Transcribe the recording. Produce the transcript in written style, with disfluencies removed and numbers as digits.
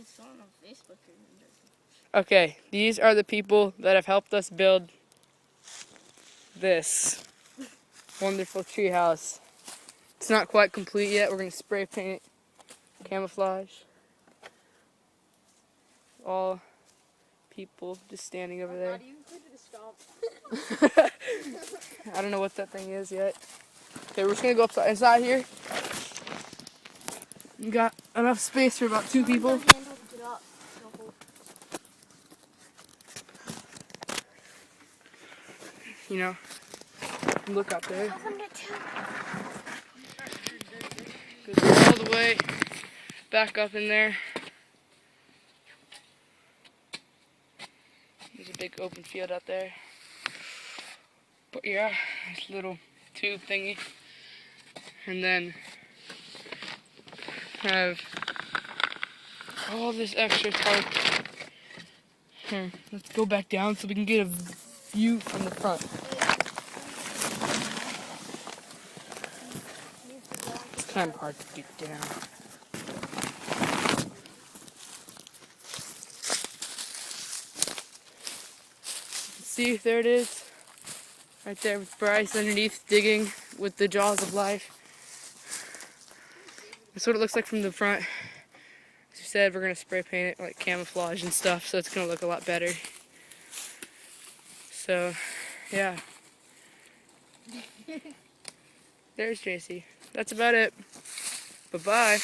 it's on Facebook. Okay, these are the people that have helped us build this wonderful tree house. It's not quite complete yet. We're going to spray paint it, camouflage. All people just standing over there. You included a stomp. I don't know what that thing is yet. Okay, we're just going to go inside here. You got enough space for about 2 people. You know, look up there. Goes all the way back up in there. There's a big open field out there. But yeah, this little tube thingy. And then have all this extra tarp. Here, let's go back down so we can get a view from the front. It's kind of hard to get down. See, there it is. Right there with Bryce underneath digging with the jaws of life. That's what it looks like from the front. As we said, we're going to spray paint it like camouflage and stuff, so it's going to look a lot better. So, yeah. There's JC. That's about it. Bye-bye.